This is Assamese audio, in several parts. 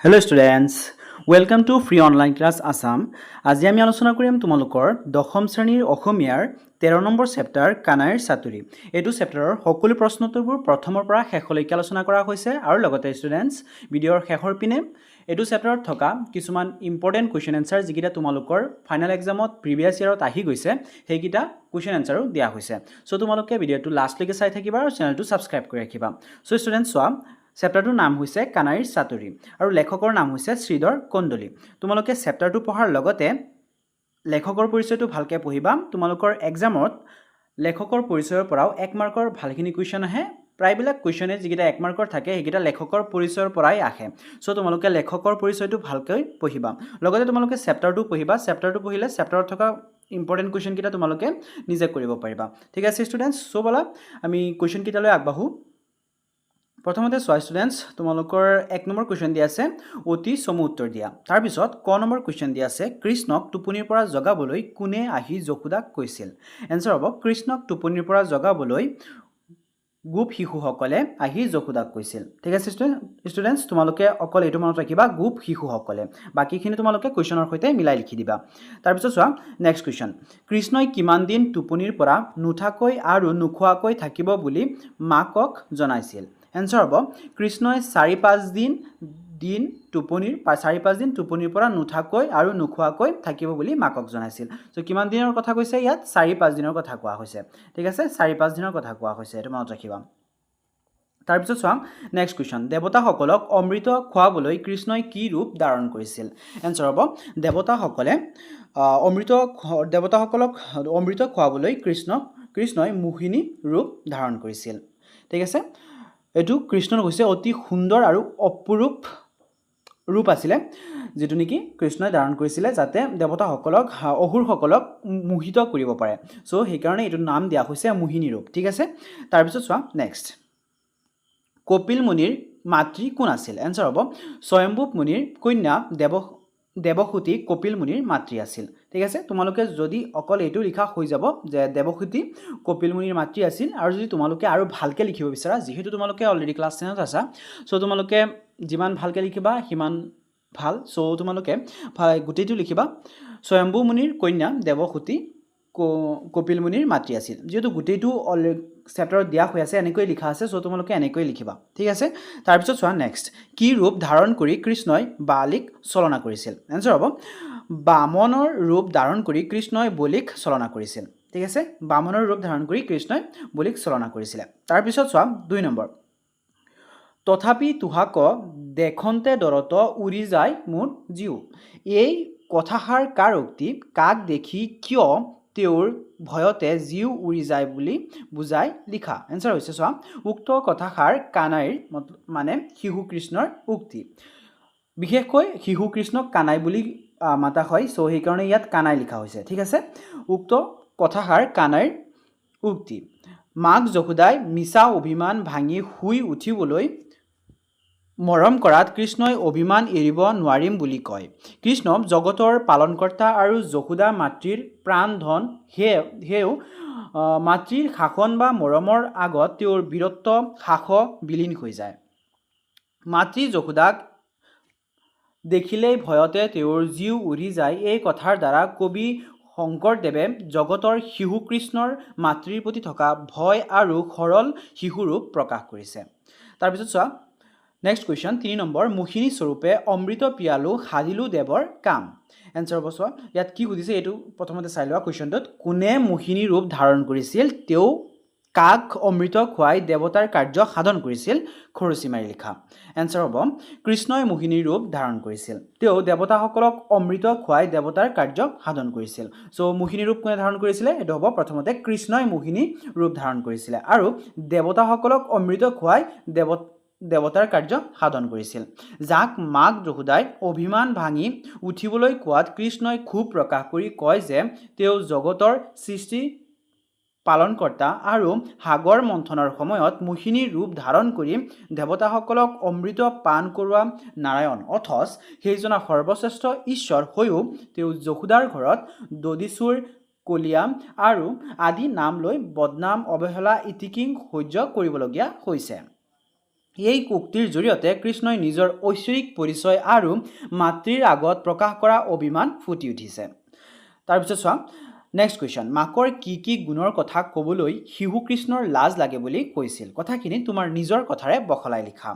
Hello' students, welcome to free online class Assam. আজি আমি আলোচনা কৰিম তোমালোকৰ দশম শ্ৰেণীৰ অসমীয়াৰ 13 নম্বৰ চেপ্টাৰ কানাইৰ চাতুৰি। এইটো চেপ্টাৰৰ সকলো প্ৰশ্নোত্তৰবোৰ প্ৰথমৰ পৰা শেষলৈকে আলোচনা কৰা হৈছে আৰু লগতে ষ্টুডেণ্টছ ভিডিঅ'ৰ শেষৰ পিনে এইটো চেপ্টাৰত থকা কিছুমান ইম্পৰ্টেণ্ট কুৱেশ্যন এনচাৰ যিকেইটা তোমালোকৰ ফাইনেল এক্সামত প্ৰিভিয়াছ ইয়াৰত আহি গৈছে সেইকেইটা কুৱেশ্যন এনচাৰো দিয়া হৈছে। চ' তোমালোকে ভিডিঅ'টো লাষ্টলৈকে চাই থাকিবা আৰু চেনেলটো ছাবস্ক্ৰাইব কৰি ৰাখিবা। চ' ষ্টুডেণ্টছ চোৱা, চেপ্টাৰটোৰ নাম হৈছে কানাইৰ চাতুৰি আৰু লেখকৰ নাম হৈছে শ্ৰীধৰ কন্দলি। তোমালোকে চেপ্টাৰটো পঢ়াৰ লগতে লেখকৰ পৰিচয়টো ভালকৈ পঢ়িবা। তোমালোকৰ এক্সামত লেখকৰ পৰিচয়ৰ পৰাও 1 মাৰ্কৰ ভালখিনি কুৱেশ্যন আহে। প্ৰায়বিলাক কুৱেশ্যনে যিকেইটা 1 মাৰ্কৰ থাকে সেইকেইটা লেখকৰ পৰিচয়ৰ পৰাই আহে। চ' তোমালোকে লেখকৰ পৰিচয়টো ভালকৈ পঢ়িবা, লগতে তোমালোকে চেপ্টাৰটো পঢ়িবা। চেপ্টাৰটো পঢ়িলে চেপ্টাৰত থকা ইম্পৰ্টেণ্ট কুৱেশ্যনকেইটা তোমালোকে নিজে কৰিব পাৰিবা। ঠিক আছে ষ্টুডেণ্টছ, চ' ব'লা আমি কুৱেশ্যনকেইটালৈ আগবাঢ়োঁ। প্ৰথমতে চোৱা ষ্টুডেণ্টছ, তোমালোকৰ 1 নম্বৰ কুৱেশ্যন দিয়া আছে অতি চমু উত্তৰ দিয়া। তাৰপিছত ক নম্বৰ কুৱেশ্যন দিয়া আছে কৃষ্ণক টোপনিৰ পৰা জগাবলৈ কোনে আহি যশোদাক কৈছিল। এনচাৰ হ'ব কৃষ্ণক টোপনিৰ পৰা জগাবলৈ গোপ শিশুসকলে আহি যশোদাক কৈছিল। ঠিক আছে ষ্টুডেণ্টছ, তোমালোকে অকল এইটো মনত ৰাখিবা, গোপ শিশুসকলে। বাকীখিনি তোমালোকে কুৱেশ্যনৰ সৈতে মিলাই লিখি দিবা। তাৰপিছত চোৱা নেক্সট কুৱেশ্যন, কৃষ্ণই কিমান দিন টোপনিৰ পৰা নুঠাকৈ আৰু নোখোৱাকৈ থাকিব বুলি মাকক জনাইছিল। এনচাৰ হ'ব কৃষ্ণই 4-5 দিন টোপনিৰ পৰা নুঠাকৈ আৰু নোখোৱাকৈ থাকিব বুলি মাকক জনাইছিল। চ' কিমান দিনৰ কথা কৈছে ইয়াত? 4-5 দিনৰ কথা কোৱা হৈছে। ঠিক আছে, 4-5 দিনৰ কথা কোৱা হৈছে, এইটো মনত ৰাখিবা। তাৰপিছত চোৱা নেক্সট কুৱেশ্যন, দেৱতাসকলক অমৃত খুৱাবলৈ কৃষ্ণই কি ৰূপ ধাৰণ কৰিছিল। এনচাৰ হ'ব দেৱতাসকলক অমৃত খুৱাবলৈ কৃষ্ণই মোহিনী ৰূপ ধাৰণ কৰিছিল। ঠিক আছে, এইটো কৃষ্ণৰ হৈছে অতি সুন্দৰ আৰু অপৰূপ ৰূপ আছিলে, যিটো নেকি কৃষ্ণই ধাৰণ কৰিছিলে যাতে দেৱতাসকলক অসুৰসকলক মোহিত কৰিব পাৰে। চ' সেইকাৰণে এইটো নাম দিয়া হৈছে মোহিনী ৰূপ। ঠিক আছে, তাৰপিছত চোৱা নেক্সট, কপিল মুনিৰ মাতৃ কোন আছিল। এনচাৰ হ'ব স্বয়ম্ভূ মুনিৰ কন্যা দেৱসূতি কপিল মুনিৰ মাতৃ আছিল। ঠিক আছে, তোমালোকে যদি অকল এইটো লিখা হৈ যাব যে দেৱসূতি কপিল মুনিৰ মাতৃ আছিল, আৰু যদি তোমালোকে আৰু ভালকৈ লিখিব বিচাৰা, যিহেতু তোমালোকে অলৰেডি ক্লাছ 10ত আছা, চ' তোমালোকে যিমান ভালকৈ লিখিবা সিমান ভাল। চ' তোমালোকে গোটেইটো লিখিবা, স্বয়ম্ভূ মুনিৰ কন্যা দেৱসূতি কপিল মুনিৰ মাতৃ আছিল। যিহেতু গোটেইটো চেপ্টাৰত দিয়া হৈ আছে, এনেকৈ লিখা আছে, চ' তোমালোকে এনেকৈ লিখিবা। ঠিক আছে, তাৰপিছত চোৱা নেক্সট, কি ৰূপ ধাৰণ কৰি কৃষ্ণই বালিক ছলনা কৰিছিল। এনচাৰ হ'ব বামনৰ ৰূপ ধাৰণ কৰি কৃষ্ণই বলিক ছলনা কৰিছিল। ঠিক আছে, বামনৰ ৰূপ ধাৰণ কৰি কৃষ্ণই বলিক ছলনা কৰিছিলে। তাৰপিছত চোৱা 2 নম্বৰ, তথাপি তোহাক দেখন্তে দৰত উৰি যায় মোৰ জীউ। এই কথাষাৰ কাৰ উক্তি? কাক দেখি কিয় তেওঁৰ ভয়তে জীউ উৰি যায় বুলি বুজাই লিখা। এনচাৰ হৈছে চোৱা উক্ত কথাষাৰ কানাইৰ মানে শিশু কৃষ্ণৰ উক্তি। বিশেষকৈ শিশু কৃষ্ণক কানাই বুলি মাতা হয়, চ' সেইকাৰণে ইয়াত কানাই লিখা হৈছে। ঠিক আছে, উক্ত কথাষাৰ কানাইৰ উক্তি। মাক যশোদাই মিছা অভিমান ভাঙি শুই উঠিবলৈ মৰম কৰাত কৃষ্ণই অভিমান এৰিব নোৱাৰিম বুলি কয়। কৃষ্ণ জগতৰ পালনকৰ্তা আৰু যশোদা মাতৃৰ প্ৰাণ ধন, সেয়েও মাতৃৰ শাসন বা মৰমৰ আগত তেওঁৰ বীৰত্ব সাহ বিলীন হৈ যায়। মাতৃ যশোদাক দেখিলেই ভয়তে তেওঁৰ জীউ উৰি যায়, এই কথাৰ দ্বাৰা কবি শংকৰদেৱে জগতৰ শিশু কৃষ্ণৰ মাতৃৰ প্ৰতি থকা ভয় আৰু সৰল শিশুৰূপ প্ৰকাশ কৰিছে। তাৰপিছত চোৱা নেক্সট কুৱেশ্যন 3 নম্বৰ, মোহিনী স্বৰূপে অমৃত পিয়ালো সাধিলো দেৱৰ কাম। এনচাৰ হ'ব চোৱা ইয়াত কি সুধিছে এইটো প্ৰথমতে চাই লোৱা কুৱেশ্যনটোত, কোনে মোহিনী ৰূপ ধাৰণ কৰিছিল, তেওঁ কাক অমৃত খুৱাই দেৱতাৰ কাৰ্য সাধন কৰিছিল, খৰচি মাৰি লিখা। এনচাৰ হ'ব কৃষ্ণই মোহিনী ৰূপ ধাৰণ কৰিছিল, তেওঁ দেৱতাসকলক অমৃত খুৱাই দেৱতাৰ কাৰ্য সাধন কৰিছিল। চ' মোহিনী ৰূপ কোনে ধাৰণ কৰিছিলে? এইটো হ'ব প্ৰথমতে কৃষ্ণই মোহিনী ৰূপ ধাৰণ কৰিছিলে আৰু দেৱতাসকলক অমৃত খুৱাই দেৱতাৰ কাৰ্য সাধন কৰিছিল। যাক মাক যশোদাই অভিমান ভাঙি উঠিবলৈ কোৱাত কৃষ্ণই ক্ষোভ প্ৰকাশ কৰি কয় যে তেওঁ জগতৰ সৃষ্টি পালনকৰ্তা আৰু সাগৰ মন্থনৰ সময়ত মোহিনী ৰূপ ধাৰণ কৰি দেৱতাসকলক অমৃত পান কৰোৱা নাৰায়ণ, অথচ সেইজনা সৰ্বশ্ৰেষ্ঠ ঈশ্বৰ হৈও তেওঁ যশোদাৰ ঘৰত দদিচুৰ, কলিয়া আৰু আদি নাম লৈ বদনাম অৱহেলা ইতিকিং সহ্য কৰিবলগীয়া হৈছে। এই উক্তিৰ জৰিয়তে কৃষ্ণই নিজৰ ঐশ্বৰিক পৰিচয় আৰু মাতৃৰ আগত প্ৰকাশ কৰা অভিমান ফুটি উঠিছে। তাৰপিছত চোৱা নেক্সট কুৱেশ্যন, মাকৰ কি গুণৰ কথা ক'বলৈ শিশু কৃষ্ণৰ লাজ লাগে বুলি কৈছিল? কথাখিনি তোমাৰ নিজৰ কথাৰে বখলাই লিখা।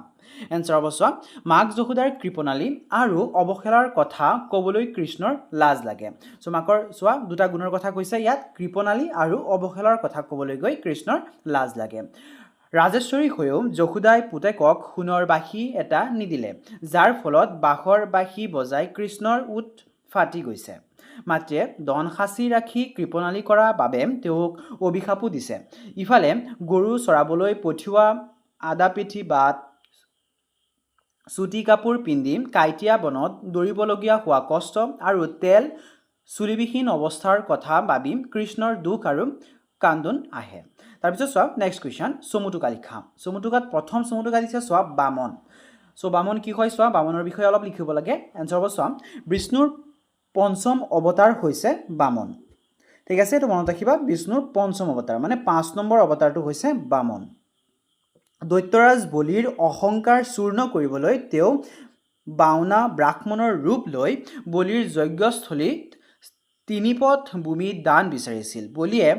এনচাৰ হ'ব চোৱা, মাক যশোদাৰ কৃপণালী আৰু অৱহেলাৰ কথা ক'বলৈ কৃষ্ণৰ লাজ লাগে। চ' মাকৰ চোৱা দুটা গুণৰ কথা কৈছে ইয়াত, কৃপণালী আৰু অৱহেলাৰ কথা ক'বলৈ গৈ কৃষ্ণৰ লাজ লাগে। ৰাজেশ্বৰী হৈও যশোদাই পুতেকক সোণৰ বাঁহী এটা নিদিলে, যাৰ ফলত বাঁহৰ বাঁহী বজাই কৃষ্ণৰ ওঠ ফাটি গৈছে। মাতৃয়ে ধন সাঁচি ৰাখি কৃপণালী কৰাৰ বাবে তেওঁক অভিশাপো দিছে। ইফালে গৰু চৰাবলৈ পঠিওৱা আদা পিঠি বা চুটি কাপোৰ পিন্ধি কাঁইটীয়া বনত দৌৰিবলগীয়া হোৱা কষ্ট আৰু তেল চুলিবিহীন অৱস্থাৰ কথা ভাবি কৃষ্ণৰ দুখ আৰু কান্দোন আহে। তাৰপিছত চোৱা নেক্সট কুৱেশ্যন, চমুটোকা লিখা। চমুটোকাত প্ৰথম চমুটোকা দিছে চোৱা বামন। চ' বামন কি হয় চোৱা, বামনৰ বিষয়ে অলপ লিখিব লাগে। এনচাৰ হ'ব চোৱা, বিষ্ণুৰ পঞ্চম অৱতাৰ হৈছে বামন। ঠিক আছে, এইটো মনত ৰাখিবা, বিষ্ণুৰ পঞ্চম অৱতাৰ মানে 5 নম্বৰ অৱতাৰটো হৈছে বামন। দৈত্যৰাজ বলিৰ অহংকাৰ চূৰ্ণ কৰিবলৈ তেওঁ বাওনা ব্ৰাহ্মণৰ ৰূপ লৈ বলিৰ যজ্ঞস্থলীত 3 পথ ভূমি দান বিচাৰিছিল। বলিয়ে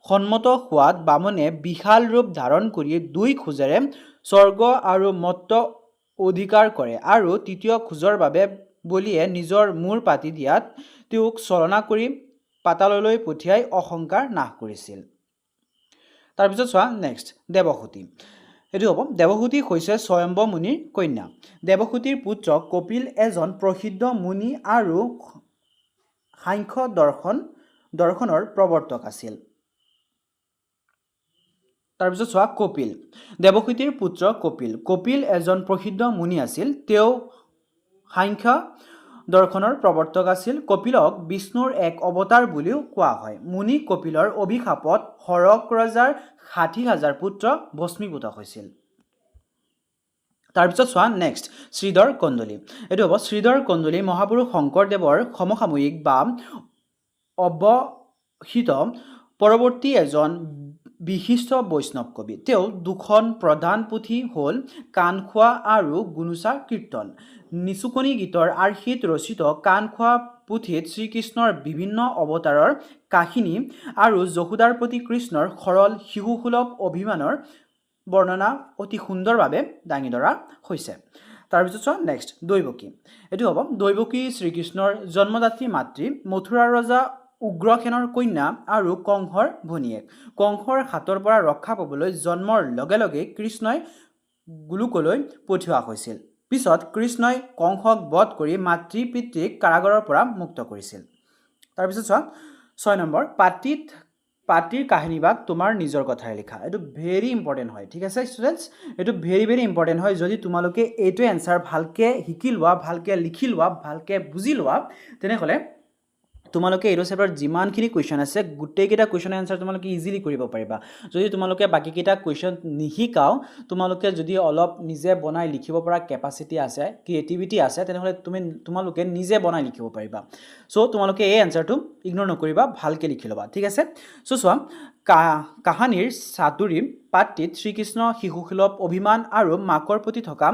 সন্মত হোৱাত বামনে বিশাল ৰূপ ধাৰণ কৰি 2 খোজেৰে স্বৰ্গ আৰু মত্ত অধিকাৰ কৰে আৰু 3য় খোজৰ বাবে বলিয়ে নিজৰ মূৰ পাতি দিয়াত তেওঁক চলনা কৰি পাতাললৈ পঠিয়াই অহংকাৰ নাশ কৰিছিল। তাৰপিছত চোৱা নেক্সট, দেৱসতী। এইটো হ'ব, দেৱসতী হৈছে স্বয়ম্ভ মুনিৰ কন্যা। দেৱসতীৰ পুত্ৰ কপিল এজন প্ৰসিদ্ধ মুনি আৰু সাংখ্য দৰ্শনৰ প্ৰৱৰ্তক আছিল। তাৰপিছত চোৱা কপিল, দেৱসতীৰ পুত্ৰ কপিল। কপিল এজন প্ৰসিদ্ধ মুনি আছিল, তেওঁ সাংখ্য দৰ্শনৰ প্ৰৱৰ্তক আছিল। কপিলক বিষ্ণুৰ এক অৱতাৰ বুলিও কোৱা হয়। মুনি কপিলৰ অভিশাপত হৰক ৰজাৰ 60,000 পুত্ৰ ভস্মীভূত হৈছিল। তাৰপিছত চোৱা নেক্সট, শ্ৰীধৰ কন্দলী। এইটো হ'ব, শ্ৰীধৰ কন্দলী মহাপুৰুষ শংকৰদেৱৰ সমসাময়িক বা অৱহিত পৰৱৰ্তী এজন বিশিষ্ট বৈষ্ণৱ কবি। তেওঁ 2খন প্ৰধান পুথি হ'ল কাণখোৱা আৰু গুণোচা কীৰ্তন। নিচুকনি গীতৰ আৰ্হিত ৰচিত কাণখোৱা পুথিত শ্ৰীকৃষ্ণৰ বিভিন্ন অৱতাৰৰ কাহিনী আৰু যশোদাৰ প্ৰতি কৃষ্ণৰ সৰল শিশুসুলভ অভিমানৰ বৰ্ণনা অতি সুন্দৰভাৱে দাঙি ধৰা হৈছে। তাৰপিছত চোৱা নেক্সট, দৈৱকী। এইটো হ'ব, দৈৱকী শ্ৰীকৃষ্ণৰ জন্মদাত্ৰী মাতৃ, মথুৰাৰ ৰজা উগ্ৰসেনৰ কন্যা আৰু কংসৰ ভনীয়েক। কংসৰ হাতৰ পৰা ৰক্ষা পাবলৈ জন্মৰ লগে লগে কৃষ্ণই গোলোকলৈ পঠিওৱা হৈছিল। পিছত কৃষ্ণই কংসক বধ কৰি মাতৃ পিতৃক কাৰাগাৰৰ পৰা মুক্ত কৰিছিল। তাৰপিছত চোৱা 6 নম্বৰ, পাতিৰ কাহিনীভাগ তোমাৰ নিজৰ কথাৰে লিখা। এইটো ভেৰি ইম্পৰ্টেণ্ট হয়। ঠিক আছে ষ্টুডেণ্টছ, এইটো ভেৰি ইম্পৰ্টেণ্ট হয়। যদি তোমালোকে এইটো এনচাৰ ভালকৈ শিকি লোৱা, ভালকৈ লিখি লোৱা, ভালকৈ বুজি লোৱা, তেনেহ'লে তোমালোকে এইটো চেপ্টাৰত যিমানখিনি কুৱেশ্যন আছে গোটেইকেইটা কুৱেশ্যনৰ এনচাৰ তোমালোকে ইজিলি কৰিব পাৰিবা। যদি তোমালোকে বাকীকেইটা কুৱেশ্যন নিশিকাও, তোমালোকে যদি অলপ নিজে বনাই লিখিব পৰা কেপাচিটি আছে, ক্ৰিয়েটিভিটি আছে, তেনেহ'লে তোমালোকে নিজে বনাই লিখিব পাৰিবা। চ' তোমালোকে এই এনচাৰটো ইগন'ৰ নকৰিবা, ভালকৈ লিখি ল'বা। ঠিক আছে, চ' চোৱা, কাহানীৰ চাতুৰী পাত্ৰীত শ্ৰীকৃষ্ণ শিশুসুলভ অভিমান আৰু মাকৰ প্ৰতি থকা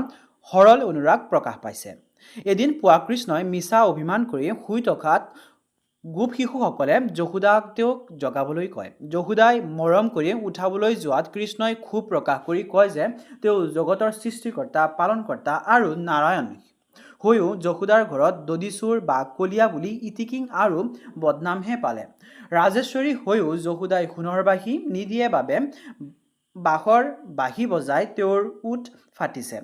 সৰল অনুৰাগ প্ৰকাশ পাইছে। এদিন পুৱা কৃষ্ণই মিছা অভিমান কৰি শুই থকাত গোপ শিশুসকলে যশোদাক তেওঁক জগাবলৈ কয়। যশোদাই মৰম কৰি উঠাবলৈ যোৱাত কৃষ্ণই ক্ষোভ প্ৰকাশ কৰি কয় যে তেওঁ জগতৰ সৃষ্টিকৰ্তা, পালনকৰ্তা আৰু নাৰায়ণ হৈও যশোদাৰ ঘৰত দদিচোৰ বা কলীয়া বুলি ইটিকিং আৰু বদনামহে পালে। ৰাজেশ্বৰী হৈও যশোদাই সোণৰ বাঁহী নিদিয়ে বাবে বাঁহৰ বাঁহী বজাই তেওঁৰ ওঠ ফাটিছে।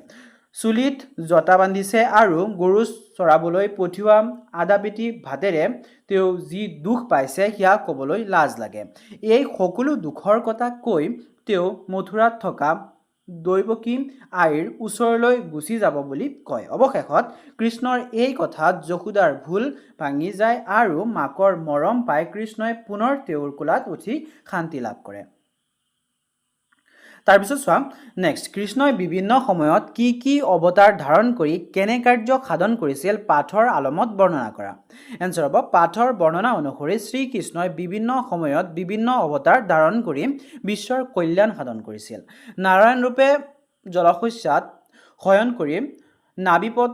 চুলিত জটা বান্ধিছে আৰু গৰু চৰাবলৈ পঠিওৱা আদা পিঠি ভাতেৰে তেওঁ যি দুখ পাইছে সেয়া ক'বলৈ লাজ লাগে। এই সকলো দুখৰ কথা কৈ তেওঁ মথুৰাত থকা দৈৱকী আইৰ ওচৰলৈ গুচি যাব বুলি কয়। অৱশেষত কৃষ্ণৰ এই কথাত যশোদাৰ ভুল ভাঙি যায় আৰু মাকৰ মৰম পাই কৃষ্ণই পুনৰ তেওঁৰ কোলাত উঠি শান্তি লাভ কৰে। তাৰপিছত চোৱা নেক্সট, কৃষ্ণই বিভিন্ন সময়ত কি অৱতাৰ ধাৰণ কৰি কেনে কাৰ্য সাধন কৰিছিল পাঠৰ আলমত বৰ্ণনা কৰা। এনচাৰ হ'ব, পাঠৰ বৰ্ণনা অনুসৰি শ্ৰীকৃষ্ণই বিভিন্ন সময়ত বিভিন্ন অৱতাৰ ধাৰণ কৰি বিশ্বৰ কল্যাণ সাধন কৰিছিল। নাৰায়ণ ৰূপে জলশস্যাত শয়ন কৰি নাবিপদ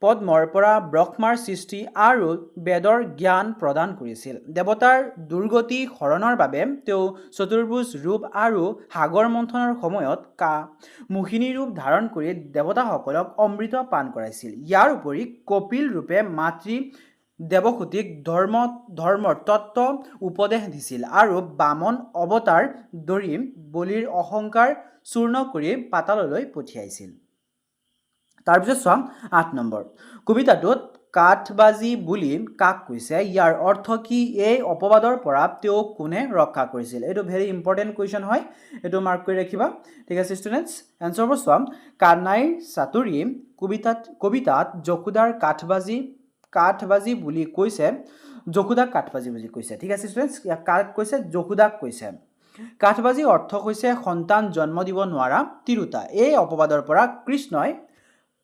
পদ্মৰ পৰা ব্ৰহ্মাৰ সৃষ্টি আৰু বেদৰ জ্ঞান প্ৰদান কৰিছিল। দেৱতাৰ দুৰ্গতি হৰণৰ বাবে তেওঁ চতুৰ্ভুজ ৰূপ আৰু সাগৰ মন্থনৰ সময়ত মোহিনী ৰূপ ধাৰণ কৰি দেৱতাসকলক অমৃত পান কৰাইছিল। ইয়াৰ উপৰি কপিল ৰূপে মাতৃ দেৱসূতিক ধৰ্মৰ তত্ত্ব উপদেশ দিছিল আৰু বামন অৱতাৰ ধৰি বলিৰ অহংকাৰ চূৰ্ণ কৰি পাতাললৈ পঠিয়াইছিল। তাৰপিছত চাম 8 নম্বৰ কবিতাটোত কাঠবাজি বুলি কাক কৈছে, ইয়াৰ অৰ্থ কি, এই অপবাদৰ পৰা তেওঁ কোনে ৰক্ষা কৰিছিল। এইটো ভেৰি ইম্পৰ্টেণ্ট কুৱেশ্যন হয়, এইটো মাৰ্ক কৰি ৰাখিবা। ঠিক আছে ষ্টুডেণ্টছ, এনচাৰ হ'ব চাম কানাইৰ চাতুৰী কবিতাত যশোদাৰ কাঠবাজি বুলি কৈছে, যশোদাক কাঠবাজি বুলি কৈছে। ঠিক আছে ষ্টুডেণ্টছ, ইয়াক কাক কৈছে, যশোদাক কৈছে। কাঠবাজি অৰ্থ হৈছে সন্তান জন্ম দিব নোৱাৰা তিৰোতা। এই অপবাদৰ পৰা কৃষ্ণই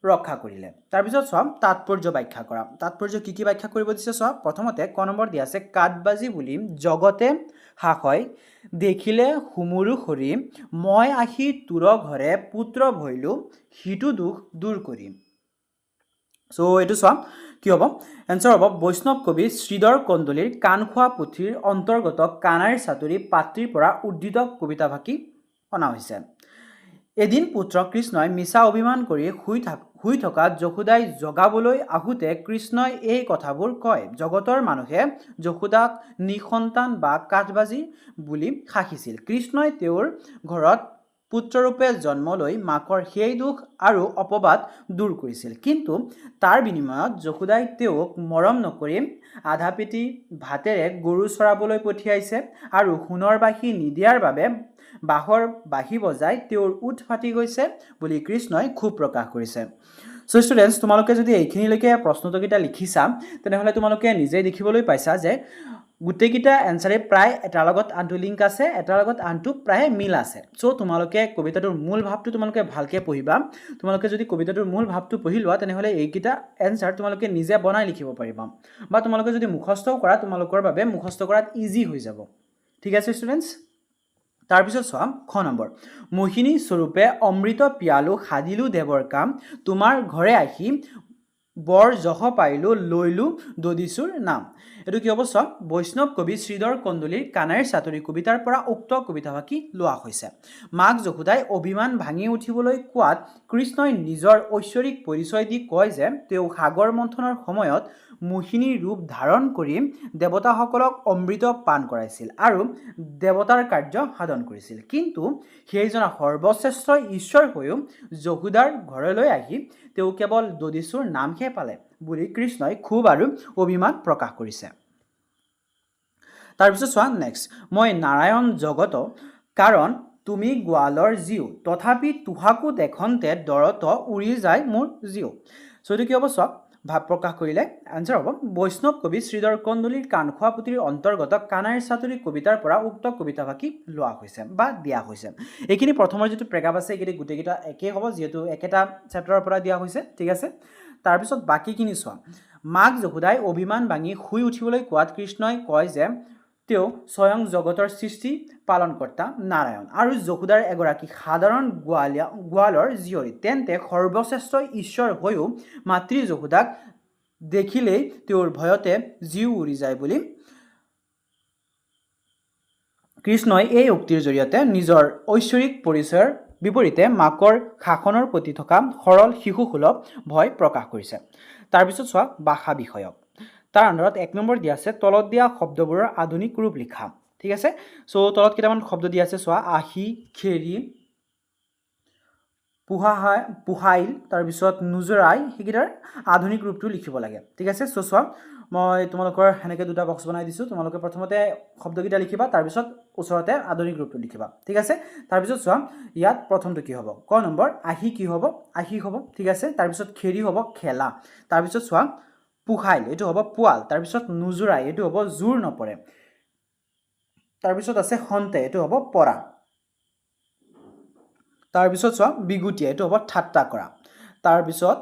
ৰক্ষা কৰিলে। তাৰপিছত চাম তাৎপৰ্য ব্যাখ্যা কৰা। তাৎপৰ্য কি ব্যাখ্যা কৰিব দিছে চোৱা। প্ৰথমতে ক নম্বৰ দিয়া আছে কাঠবাজি বুলি জগতে সাহয় দেখিলে হুমুৰু সৰি, মই আহি তোৰ ঘৰে পুত্ৰ ভৈলো সিটো দুখ দূৰ কৰি। চ' এইটো চোৱা কি হ'ব, এনচাৰ হ'ব বৈষ্ণৱ কবি শ্ৰীধৰ কন্দলীৰ কাণখোৱা পুথিৰ অন্তৰ্গত কানাইৰ চাতুৰী পাত্ৰীৰ পৰা উদ্ধৃত কবিতাভাষী অনা হৈছে। এদিন পুত্ৰ কৃষ্ণই মিছা অভিমান কৰি শুই থকা যশোদাই জগাবলৈ আহোঁতে কৃষ্ণই এই কথাবোৰ কয়। জগতৰ মানুহে যশোদাক নিসন্তান বা কাঠবাজি বুলি শাসিছিল। কৃষ্ণই তেওঁৰ ঘৰত পুত্ৰৰূপে জন্ম লৈ মাকৰ সেই দুখ আৰু অপবাদ দূৰ কৰিছিল। কিন্তু তাৰ বিনিময়ত যশোদাই তেওঁক মৰম নকৰি আধা পেটি ভাতেৰে গৰু চৰাবলৈ পঠিয়াইছে আৰু সোণৰ বাঁহী নিদিয়াৰ বাবে বাঁহৰ বাঁহী বজাই তেওঁৰ ওঠ ফাটি গৈছে বুলি কৃষ্ণই ক্ষোভ প্ৰকাশ কৰিছে। চ' ষ্টুডেণ্টছ, তোমালোকে যদি এইখিনিলৈকে প্ৰশ্নোত্তৰকেইটা লিখিছা তেনেহ'লে তোমালোকে নিজেই দেখিবলৈ পাইছা যে গোটেইকেইটা এনচাৰে প্ৰায় এটাৰ লগত আনটো লিংক আছে, এটাৰ লগত আনটো প্ৰায় মিল আছে। চ' তোমালোকে কবিতাটোৰ মূল ভাৱটো তোমালোকে ভালকৈ পঢ়িবা। তোমালোকে যদি কবিতাটোৰ মূল ভাৱটো পঢ়ি লোৱা তেনেহ'লে এইকেইটা এনচাৰ তোমালোকে নিজে বনাই লিখিব পাৰিবা, বা তোমালোকে যদি মুখস্থও কৰা তোমালোকৰ বাবে মুখস্থ কৰাত ইজি হৈ যাব। ঠিক আছে ষ্টুডেণ্টছ, তাৰপিছত চোৱা খ নম্বৰ মোহিনী স্বৰূপে অমৃত পিয়ালো সাধিলো দেৱৰ কাম, তোমাৰ ঘৰে আহি বৰ যশ পাইলো লৈলো দদিচুৰ নাম। এইটো কি হ'ব চোৱা, বৈষ্ণৱ কবি শ্ৰীধৰ কন্দলীৰ কানাইৰ চাতুৰী কবিতাৰ পৰা উক্ত কবিতাভাষী লোৱা হৈছে। মাক যশোদাই অভিমান ভাঙি উঠিবলৈ কোৱাত কৃষ্ণই নিজৰ ঐশ্বৰিক পৰিচয় দি কয় যে তেওঁ সাগৰ মন্থনৰ সময়ত মোহিনী ৰূপ ধাৰণ কৰি দেৱতাসকলক অমৃত পান কৰাইছিল আৰু দেৱতাৰ কাৰ্য সাধন কৰিছিল। কিন্তু সেইজনা সৰ্বশ্ৰেষ্ঠ ঈশ্বৰ হৈও যশোদাৰ ঘৰলৈ আহি তেওঁ কেৱল দদিচুৰ নামহে পালে বুলি কৃষ্ণই ক্ষোভ আৰু অভিমান প্ৰকাশ কৰিছে। তাৰপিছত চোৱা নেক্সট, মই নাৰায়ণ জগত কাৰণ তুমি গোৱালৰ জীও, তথাপি তোহাকো দেখন্তে দৰত উৰি যায় মোৰ জীও। চ' এইটো কি হ'ব চোৱা, ভাৱ প্ৰকাশ কৰিলে এনচাৰ হ'ব বৈষ্ণৱ কবি শ্ৰীধৰ কন্দলীৰ কাণখোৱা পুথিৰ অন্তৰ্গত কানাইৰ চাতুৰী কবিতাৰ পৰা উক্ত কবিতাভাষী লোৱা হৈছে বা দিয়া হৈছে। এইখিনি প্ৰথমৰ যিটো প্ৰেগাপ আছে এইখিনি গোটেইকেইটা একেই হ'ব, যিহেতু একেটা চেপ্টাৰৰ পৰা দিয়া হৈছে। ঠিক আছে, তাৰপিছত বাকীখিনি চোৱা। মাক যশোদাই অভিমান ভাঙি শুই উঠিবলৈ কোৱাত কৃষ্ণই কয় যে তেওঁ স্বয়ং জগতৰ সৃষ্টি পালনকৰ্তা নাৰায়ণ আৰু যশোদাৰ এগৰাকী সাধাৰণ গোৱালৰ জীয়ৰী, তেন্তে সৰ্বশ্ৰেষ্ঠ ঈশ্বৰ হৈও মাতৃ যশোদাক দেখিলেই তেওঁৰ ভয়তে জীউ উৰি যায় বুলি কৃষ্ণই এই উক্তিৰ জৰিয়তে নিজৰ ঐশ্বৰিক পৰিচয়ৰ বিপৰীতে মাকৰ শাসনৰ প্ৰতি থকা সৰল শিশুসুলভ ভয় প্ৰকাশ কৰিছে। তাৰপিছত চোৱা ভাষা বিষয়ক। তাৰ আণ্ডাৰত 1 নম্বৰ দিয়া আছে তলত দিয়া শব্দবোৰৰ আধুনিক ৰূপ লিখা। ঠিক আছে, চ' তলত কেইটামান শব্দ দিয়া আছে চোৱা, আহি, খেৰি, পোহাইল, তাৰপিছত নোজোৰাই, সেইকেইটাৰ আধুনিক ৰূপটো লিখিব লাগে। ঠিক আছে, চ' চোৱা মই তোমালোকৰ সেনেকৈ দুটা বক্স বনাই দিছোঁ। তোমালোকে প্ৰথমতে শব্দকেইটা লিখিবা, তাৰপিছত ওচৰতে আধুনিক ৰূপটো লিখিবা। ঠিক আছে, তাৰপিছত চোৱা ইয়াত প্ৰথমটো কি হ'ব, ক নম্বৰ আহি কি হ'ব, আহি হ'ব। ঠিক আছে, তাৰপিছত খেৰি হ'ব খেলা, তাৰপিছত চোৱা পোহাইল এইটো হ'ব পোৱাল, তাৰপিছত নোজোৰাই এইটো হ'ব জোৰ নপৰে, তাৰপিছত আছে হন্তে এইটো হ'ব পৰা, তাৰপিছত চোৱা বিগুটিয়া এইটো হ'ব ঠাট্টা কৰা, তাৰপিছত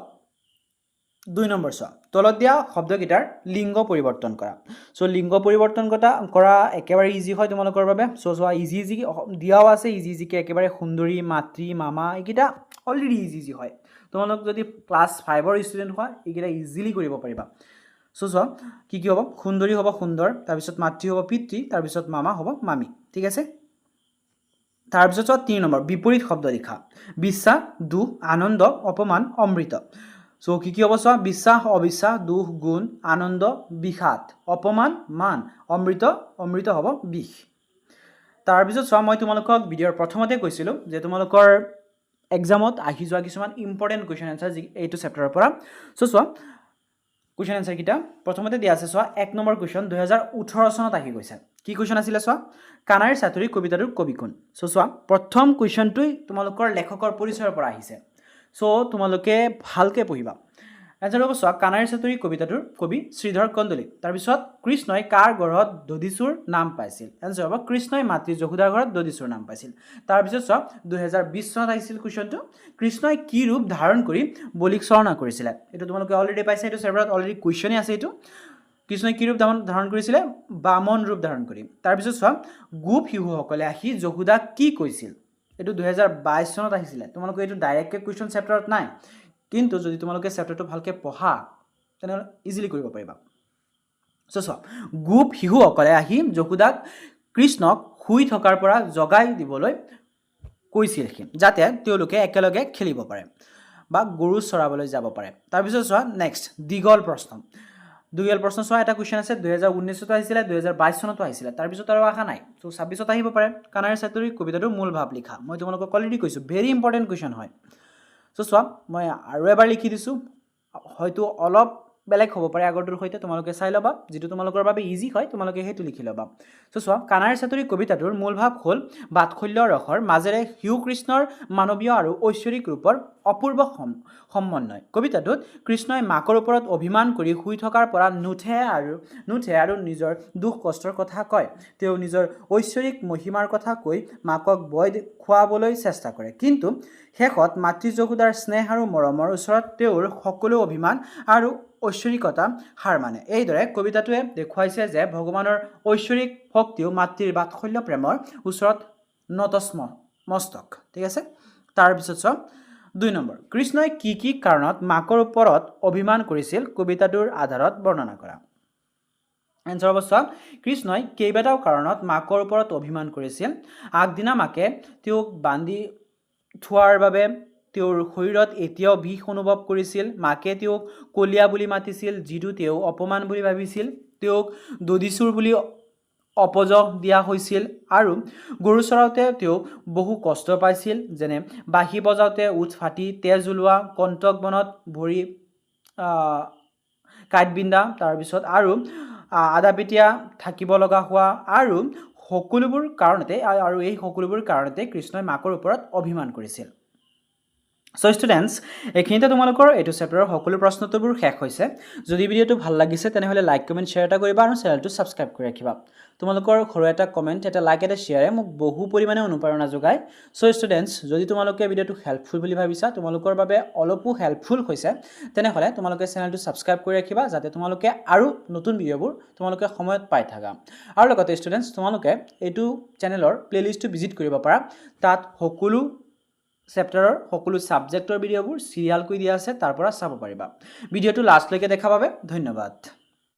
2 নম্বৰ চোৱা তলত দিয়া শব্দকেইটাৰ লিংগ পৰিৱৰ্তন কৰা সো লিংগ পৰিৱৰ্তন কৰা একেবাৰে ইজি হয় তোমালোকৰ বাবে সো চোৱা ইজি দিয়াও আছে ইজি কে একেবাৰে সুন্দৰী মাতৃ মামা এইকেইটা অলৰেডি ইজি হয় তোমালোক যদি ক্লাছ 5 ৰ ষ্টুডেন্ট হয় এইকেইটা ইজিলি কৰিব পাৰিবা সো চোৱা কি হ'ব সুন্দৰী হ'ব সুন্দৰ তাৰ পিছত মাতৃ হ'ব পিতৃ তাৰ পিছত মামা হ'ব মামী ঠিক আছে তাৰ পিছত চোৱা 3 নম্বৰ বিপৰীত শব্দ লিখা বিশ্বাস দুখ আনন্দ অপমান অমৃত সো কি হ'ব চোৱা বিশ্বাস অবিশ্বাস দুখ গুণ আনন্দ বিষাদ অপমান মান অমৃত হ'ব বিষ তাৰ পিছত চোৱা মই তোমালোকক ভিডিঅ'ৰ প্ৰথমতে কৈছিলো যে তোমালোকৰ এক্সামত আহি যোৱা কিছুমান ইম্পৰ্টেন্ট কোৱেশ্চন আনসাৰ এইটো চেপ্টাৰৰ পৰা সো চোৱা কোৱেশ্চন আনসাৰ কিটা প্ৰথমতে দিয়া আছে চোৱা 1 নম্বৰ কোৱেশ্চন 2018 চনত আহি গৈছে কি কোৱেশ্চন আছিল চোৱা কানাড়ী ছাতৰী কবিতাটোৰ কবি কোন সো চোৱা প্ৰথম কোৱেশ্চনটোই তোমালোকৰ লেখকৰ পৰিচয়ৰ পৰা আহিছে সো তোমালোকে ভালকে পঢ়িবা এনসাৰ হ'ব চোৱা কানাড়ী ছাতৰী কবিতাটোৰ কবি শ্ৰীধৰ কন্দলী তাৰ পিছত কৃষ্ণই কাৰ ঘৰত দদিচুৰ নাম পাইছিল এনসাৰ হ'ব কৃষ্ণই মাতৃ যশোদাৰ ঘৰত দদিচুৰ নাম পাইছিল তাৰ পিছত চোৱা 2020 চনত আহিছিল কোৱেশ্চনটো কৃষ্ণই কি ৰূপ ধাৰণ কৰি বলিক চৰণা কৰিছিল এটো তোমালোকে অলৰেডি পাইছা এটো চেপ্টাৰত অলৰেডি কোৱেশ্চনে আছে এটো কৃষ্ণই কি ৰূপ ধাৰণ কৰিছিল বামন ৰূপ ধাৰণ কৰি তাৰ পিছত চোৱা গোপ শিশুসকলে আহি যশোদাক কি কৈছিল এটো 2022 চনত আহিছিল তোমালোকে এটো ডাইৰেক্টলি কোৱেশ্চন চেপ্টাৰত নাই কিন্তু যদি তোমালোকে চেপ্টাৰটো ভালকে পঢ়া তেনে ইজিলি কৰিব পাৰিবা সো চোৱা গোপ শিশুসকলে আহি যশোদাক কৃষ্ণক শুই থকাৰ পৰা জগাই দিবলৈ কৈছিল যাতে তেওঁলোকে একেলগে খেলিব পাৰে বা গৰু চৰাবলৈ যাব পাৰে তাৰ পিছত চোৱা নেক্সট দীঘল প্ৰশ্ন চোৱা এটা কোৱেশ্চন আছে 2019 ত আহিছিল 2022 চনত আহিছিল তাৰ পিছত আৰু আহা নাই সো 26 ত আহিব পাৰে কানাড়ী ছাতৰী কবিতাটোৰ মূল ভাৱ লিখা মই তোমালোকক অলৰেডি কৈছো ভেৰি ইম্পৰ্টেন্ট কোৱেশ্চন হয় সো চোৱা মই আৰু এবাৰ লিখি দিছো হয়তো অলপ বেলেগ হ'ব পাৰে আগৰটোৰ সৈতে তোমালোকে চাই লবা যেটো তোমালোকৰ বাবে ইজি হয় তোমালোকে হেতু লিখি লবা সো চোৱা কানাড়ী ছাতৰী কবিতাটোৰ মূল ভাৱ হ'ল বাৎসল্য ৰসৰ মাজেৰে শিশু কৃষ্ণৰ মানৱীয় আৰু ঐশ্বৰিক ৰূপৰ অপূৰ্ব সমন্বয় কবিতাটোত কৃষ্ণই মাকৰ ওপৰত অভিমান কৰি শুই থকাৰ পৰা নুঠে আৰু নিজৰ দুখ কষ্টৰ কথা কয় তেওঁ নিজৰ ঐশ্বৰিক মহিমাৰ কথা কৈ মাকক বৈ খুৱাবলৈ চেষ্টা কৰে কিন্তু শেষত মাতৃ যশোদাৰ স্নেহ আৰু মৰমৰ ওচৰত তেওঁৰ সকলো অভিমান আৰু ঐশ্বৰিকতা হাৰ মানে এইদৰে কবিতাটোৱে দেখুৱাইছে যে ভগৱানৰ ঐশ্বৰিক শক্তিও মাতৃৰ বাৎসল্য প্ৰেমৰ ওচৰত নতমস্তক ঠিক আছে তাৰ পিছত চোৱা 2 নম্বৰ কৃষ্ণই কি কাৰণত মাকৰ ওপৰত অভিমান কৰিছিল কবিতাটোৰ আধাৰত বৰ্ণনা কৰা এনসাৰ হ'ব চোৱা কৃষ্ণই কেইবাটাও কাৰণত মাকৰ ওপৰত অভিমান কৰিছিল আগদিনা মাকে তেওঁক বান্ধি থোৱাৰ বাবে তেওঁৰ শৰীৰত এতিয়াও বিষ অনুভৱ কৰিছিল মাকে তেওঁক কলিয়া বুলি মাতিছিল যিটো তেওঁ অপমান বুলি ভাবিছিল তেওঁক দদিচুৰ বুলি অপযশ দিয়া হৈছিল আৰু গৰু চৰাওতে তেওঁ বহু কষ্ট পাইছিল যেনে বাঁহী বজাওতে উঠ ফাটি তেজ ওলোৱা কণ্টক বনত ভৰি কাটবিন্দা তাৰ পিছত আৰু আদাপিটিয়া থাকিব লগা হোৱা আৰু সকলোবোৰ কাৰণতে কৃষ্ণই মাকৰ ওপৰত অভিমান কৰিছিল সো স্টুডেন্টস এইখিনিতে তোমালোকৰ এইটো চেপ্টাৰৰ সকলো প্ৰশ্নোত্তৰবোৰ শেষ হৈছে যদি ভিডিঅটো ভাল লাগিছে তেনেহলে লাইক কমেন্ট শেয়াৰ এটা কৰিবা আৰু চেনেলটো সাবস্ক্ৰাইব কৰি ৰাখিবা তোমালোকৰ সৰু এটা কমেন্ট এটা লাইক এটা শেয়াৰে মোক বহু পৰিমাণে অনুপ্ৰেৰণা যোগায় সো স্টুডেন্টস যদি তোমালোকে ভিডিঅটো হেল্পফুল বুলি ভাবিছা তোমালোকৰ বাবে অলপো হেল্পফুল হৈছে তেনেহলে তোমালোকে চেনেলটো সাবস্ক্ৰাইব কৰি ৰাখিবা যাতে তোমালোকে আৰু নতুন ভিডিঅবোৰ তোমালোকে সময়ত পাই থাকা আৰু লগতে স্টুডেন্টস তোমালোকে এইটো চেনেলৰ প্লেলিষ্টটো ভিজিট কৰিব পাৰা তাত সকলো চেপ্টাৰৰ সকলো সাবজেক্টৰ ভিডিঅবোৰ সিৰিয়াল কৰি দিয়া আছে তাৰ পৰা চাব পাৰিবা ভিডিঅটো লাষ্টলৈকে দেখা বাবে ধন্যবাদ